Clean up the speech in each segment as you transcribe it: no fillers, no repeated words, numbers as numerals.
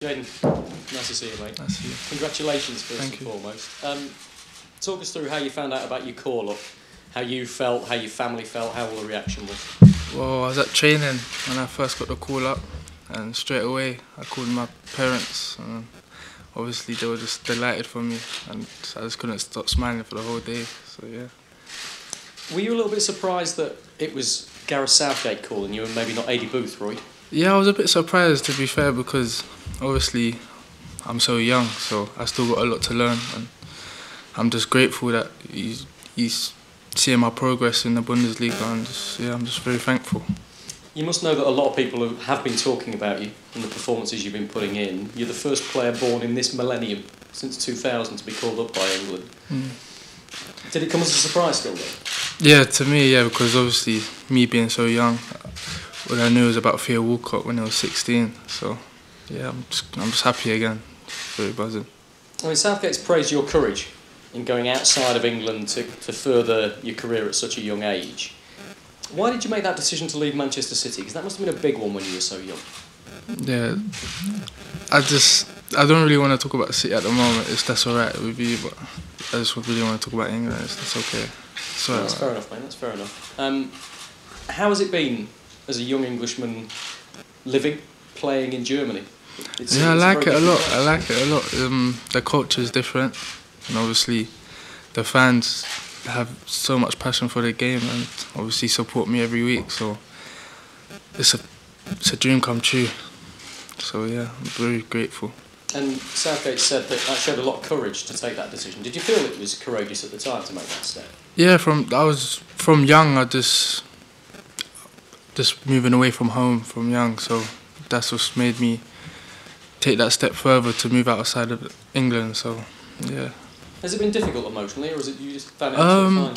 Jadon, nice to see you, mate. Nice to see you. Congratulations, first and foremost. Talk us through how you found out about your call-up, how you felt, how your family felt, how all the reaction was. Well, I was at training when I first got the call up, and straight away I called my parents. And obviously, they were just delighted for me, and I just couldn't stop smiling for the whole day. So yeah. Were you a little bit surprised that it was Gareth Southgate calling you and maybe not Adi Boothroyd? Yeah, I was a bit surprised, to be fair, because obviously I'm so young, so I still got a lot to learn, and I'm just grateful that he's seeing my progress in the Bundesliga, and I'm just very thankful. You must know that a lot of people who have been talking about you and the performances you've been putting in. You're the first player born in this millennium since 2000 to be called up by England. Did it come as a surprise still, though? Yeah, to me, yeah, because obviously me being so young, what I knew was about Theo Walcott when I was 16. So yeah, I'm just happy again, very buzzing. I mean, Southgate's praised your courage in going outside of England to further your career at such a young age. Why did you make that decision to leave Manchester City? Because that must have been a big one when you were so young. Yeah, I don't really want to talk about City at the moment, if that's alright with you, but I just really want to talk about England, that's okay. So that's fair enough, mate, that's fair enough. How has it been as a young Englishman living, playing in Germany? Yeah, I like it a lot. The culture is different, and obviously the fans have so much passion for the game and obviously support me every week, so it's a dream come true. So yeah, I'm very grateful. And Southgate said that showed a lot of courage to take that decision. Did you feel it was courageous at the time to make that step? Yeah, from young, I just moving away from home from young, so that's what made me take that step further to move outside of England. So yeah. Has it been difficult emotionally, or is it you just found it absolutely fine?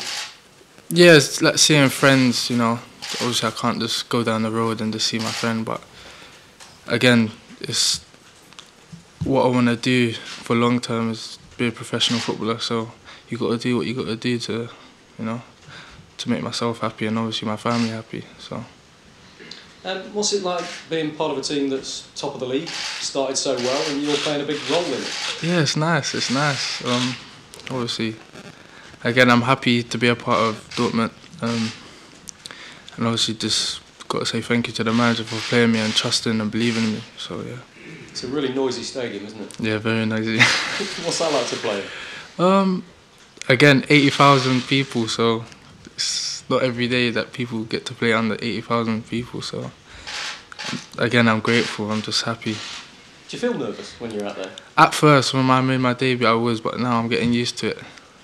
Yeah, it's like seeing friends, you know. Obviously I can't just go down the road and just see my friend, but again, it's what I want to do for long term is be a professional footballer, so you got to do what you got to do to, you know, to make myself happy and obviously my family happy. So. What's it like being part of a team that's top of the league, started so well, and you're playing a big role in it? Yeah, it's nice. It's nice. Obviously, again, I'm happy to be a part of Dortmund, and obviously just got to say thank you to the manager for playing me and trusting and believing in me. So yeah. It's a really noisy stadium, isn't it? Yeah, very noisy. What's that like to play in? Again, 80,000 people, so it's not every day that people get to play under 80,000 people. So again, I'm grateful. I'm just happy. Do you feel nervous when you're out there? At first, when I made my debut, I was, but now I'm getting used to it.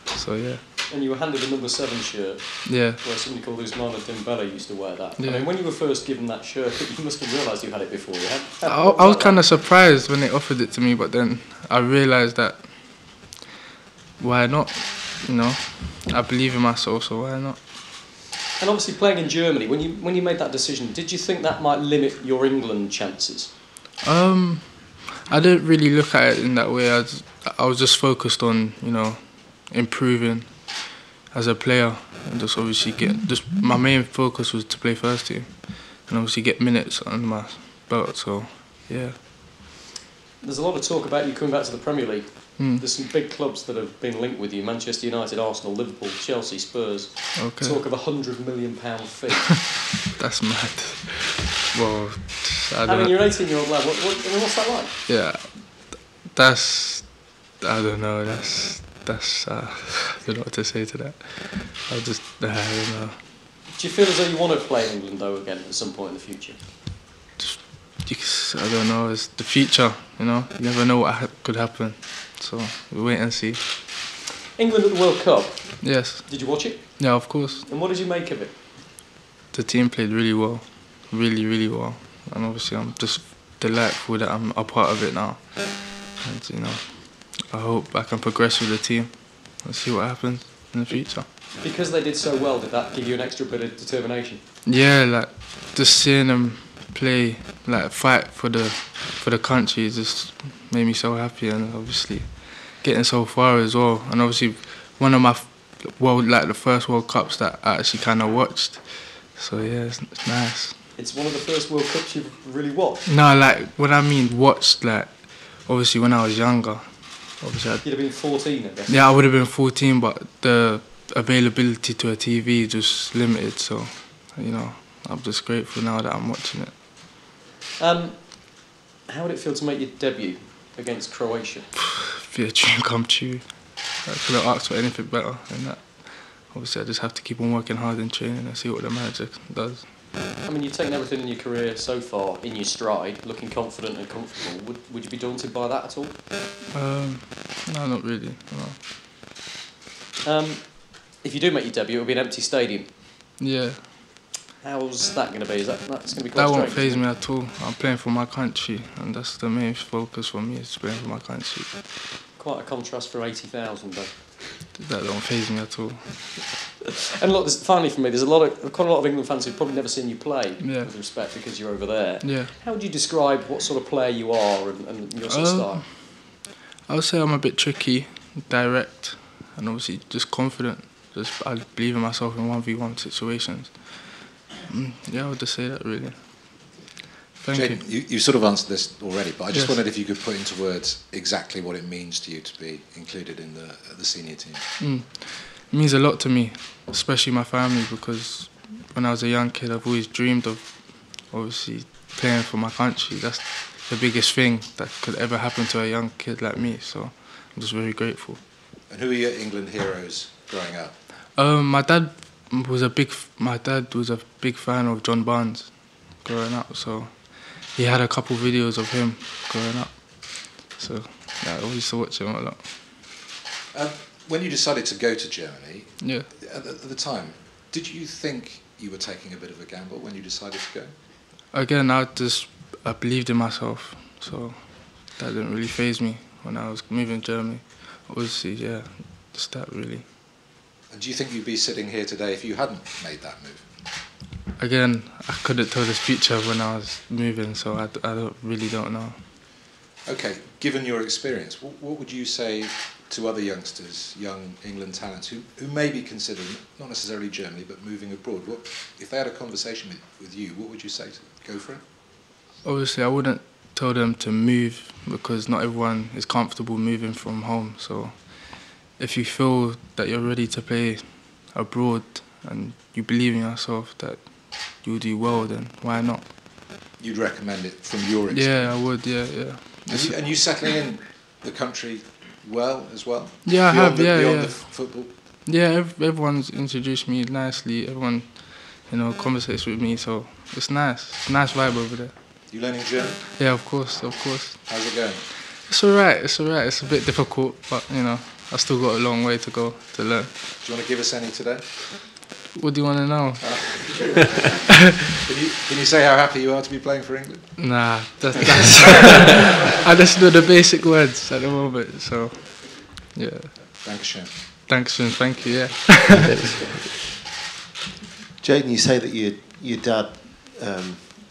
So yeah. And you were handed a number 7 shirt. Yeah. Where somebody called Usmana Dembele used to wear that. Yeah. I mean, when you were first given that shirt, you must have realised you had it before. I was kind of surprised when they offered it to me, but then I realised that why not? You know, I believe in myself, so why not? And obviously, playing in Germany, when you made that decision, did you think that might limit your England chances? I didn't really look at it in that way. I was just focused on, you know, improving as a player, and just obviously my main focus was to play first team and obviously get minutes under my belt. So yeah. There's a lot of talk about you coming back to the Premier League. There's some big clubs that have been linked with you: Manchester United, Arsenal, Liverpool, Chelsea, Spurs. Okay. Talk of £100 million fee. That's mad. Well, I mean, you're an 18-year-old lad. What's that like? Yeah, I don't know. I don't know what to say to that. I don't know. Do you feel as though you want to play in England though again at some point in the future? I don't know. It's the future, you know. You never know what could happen. So we'll wait and see. England at the World Cup. Yes. Did you watch it? Yeah, of course. And what did you make of it? The team played really well, really well, and obviously I'm just delightful that I'm a part of it now. And you know, I hope I can progress with the team and see what happens in the future. Because they did so well, did that give you an extra bit of determination? Yeah, like just seeing them play, like fight for the country, just made me so happy, and obviously getting so far as well. And obviously one of my the first World Cups that I actually kind of watched. So yeah, it's nice. It's one of the first World Cups you've really watched? No, like when I mean watched, like obviously when I was younger, obviously You'd have been 14, I guess. yeah, I would have been 14, but the availability to a TV just limited. So, you know, I'm just grateful now that I'm watching it. How would it feel to make your debut against Croatia? Be a dream come true. I couldn't ask for anything better than that. Obviously, I just have to keep on working hard in training and see what the manager does. I mean, you've taken everything in your career so far in your stride, looking confident and comfortable. Would you be daunted by that at all? No, not really. No. If you do make your debut, it'll be an empty stadium. Yeah. How's that going to be? That's going to be quite That won't strange, faze me at all. I'm playing for my country, and that's the main focus for me, is playing for my country. Quite a contrast from 80,000, though. That don't faze me at all. And look, finally for me, there's quite a lot of England fans who've probably never seen you play, Yeah. with respect, because you're over there. Yeah. How would you describe what sort of player you are and your sort of style? I would say I'm a bit tricky, direct, and obviously just confident. I believe in myself in 1v1 situations. Yeah, I would just say that, really. Thank you. You sort of answered this already, but I just Yes. wondered if you could put into words exactly what it means to you to be included in the senior team. It means a lot to me, especially my family, because when I was a young kid, I've always dreamed of, obviously, playing for my country. That's the biggest thing that could ever happen to a young kid like me, so I'm just very grateful. And who are your England heroes growing up? My dad was a big fan of John Barnes growing up, so he had a couple videos of him growing up. So yeah, I used to watch him a lot. When you decided to go to Germany, Yeah. at the time, did you think you were taking a bit of a gamble when you decided to go? Again, I believed in myself, so that didn't really faze me when I was moving to Germany. Obviously, yeah, just that really. And do you think you'd be sitting here today if you hadn't made that move? Again, I couldn't tell this future when I was moving, so I really don't know. Okay, given your experience, what would you say to other youngsters, young England talents, who may be considering, not necessarily Germany, but moving abroad? If they had a conversation with you, what would you say to them? Go for it? Obviously, I wouldn't tell them to move because not everyone is comfortable moving from home. So if you feel that you're ready to play abroad and you believe in yourself that you'll do well, then why not? You'd recommend it from your experience? Yeah, I would, yeah. And you settling in the country well as well? Yeah, I have, beyond the football? Yeah, everyone's introduced me nicely. Everyone, conversates with me, so it's nice. It's a nice vibe over there. You learning German? Yeah, of course. How's it going? It's alright. It's a bit difficult, but, I've still got a long way to go to learn. Do you want to give us any today? What do you want to know? Can you say how happy you are to be playing for England? Nah, that's I just know the basic words at the moment, so yeah. Dankeschön. Dankeschön, thank you, yeah. Jadon, you say that your dad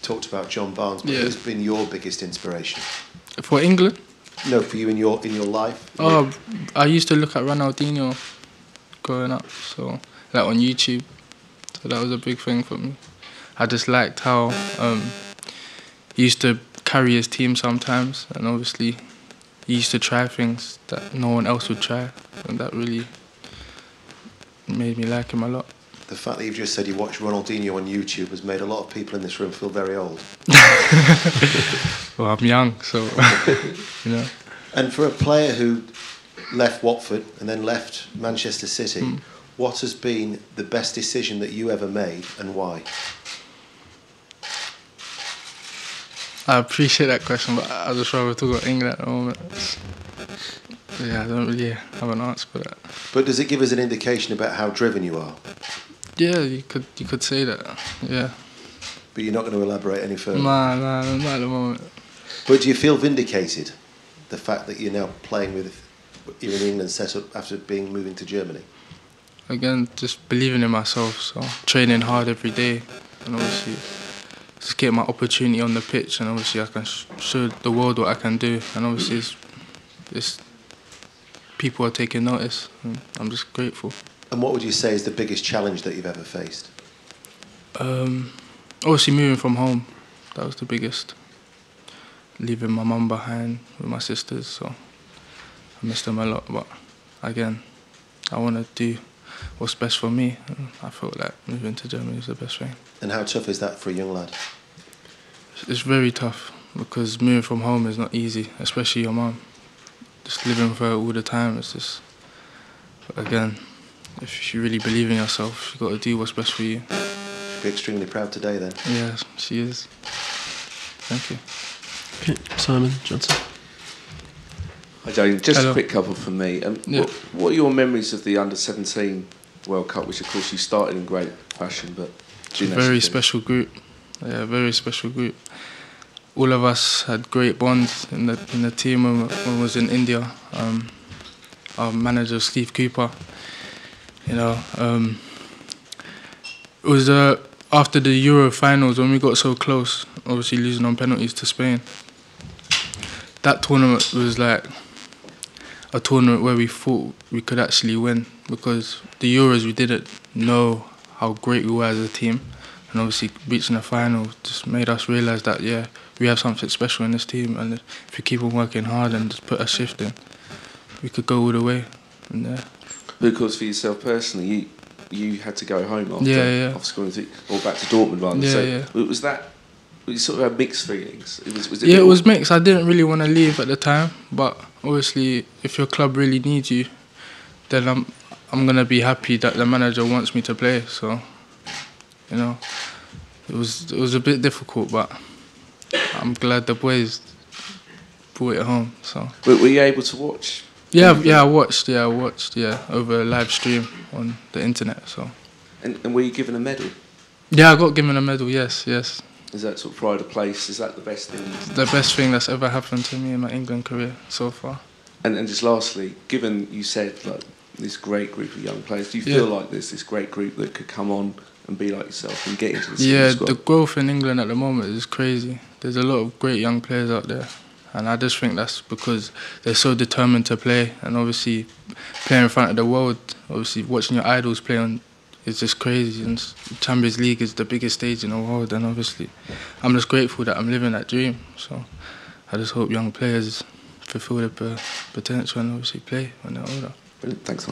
talked about John Barnes, but who's been your biggest inspiration? For England? No, for you in your life. Oh, I used to look at Ronaldinho growing up, so like on YouTube. So that was a big thing for me. I just liked how he used to carry his team sometimes, and obviously he used to try things that no one else would try, and that really made me like him a lot. The fact that you've just said you watch Ronaldinho on YouTube has made a lot of people in this room feel very old. Well, I'm young, so, And for a player who left Watford and then left Manchester City, what has been the best decision that you ever made and why? I appreciate that question, but I'd just rather talk about England at the moment. Yeah, I don't really have an answer for that. But does it give us an indication about how driven you are? Yeah, you could say that, yeah. But you're not going to elaborate any further? Nah, not at the moment. But do you feel vindicated, the fact that you're now playing you're in England set up after moving to Germany? Again, just believing in myself, so training hard every day, and obviously just get my opportunity on the pitch, and obviously I can show the world what I can do, and obviously it's people are taking notice, and I'm just grateful. And what would you say is the biggest challenge that you've ever faced? Obviously moving from home, that was the biggest. leaving my mum behind with my sisters, so I miss them a lot. But again, I want to do what's best for me, and I felt like moving to Germany is the best thing. And how tough is that for a young lad? It's very tough because moving from home is not easy, especially your mum. Just living with her all the time, it's just... But again, if you really believe in yourself, you've got to do what's best for you. Be extremely proud today then. Yeah, she is. Thank you. Okay, Simon Johnson. Hi Jadon, just Hello. a quick couple from me. Yeah. What are your memories of the Under-17 World Cup, which of course you started in great fashion, but... Very special group. Yeah, very special group. All of us had great bonds in the team when we was in India. Our manager, Steve Cooper, you know, it was after the Euro finals when we got so close, obviously losing on penalties to Spain. That tournament was like a tournament where we thought we could actually win, because the Euros we didn't know how great we were as a team, and obviously reaching the final just made us realise that, yeah, we have something special in this team, and if we keep on working hard and just put a shift in, we could go all the way. And, Because for yourself personally, you had to go home after, after school, or back to Dortmund rather. Yeah, so yeah. was that... You sort of had mixed feelings. It was mixed. I didn't really want to leave at the time, but obviously, if your club really needs you, then I'm gonna be happy that the manager wants me to play. So, you know, it was a bit difficult, but I'm glad the boys brought it home. So. Were you able to watch? Yeah, I watched over a live stream on the internet. So. And were you given a medal? Yeah, I got given a medal. Yes. Is that sort of pride of place? Is that the best thing? The best thing that's ever happened to me in my England career so far. And just lastly, given you said like this great group of young players, do you feel like there's this great group that could come on and be like yourself and get into the squad? Yeah, the growth in England at the moment is crazy. There's a lot of great young players out there, and I just think that's because they're so determined to play, and obviously playing in front of the world, obviously watching your idols play on. It's just crazy, and Champions League is the biggest stage in the world, and obviously I'm just grateful that I'm living that dream. So I just hope young players fulfil their potential and obviously play when they're older. Brilliant, thanks a lot.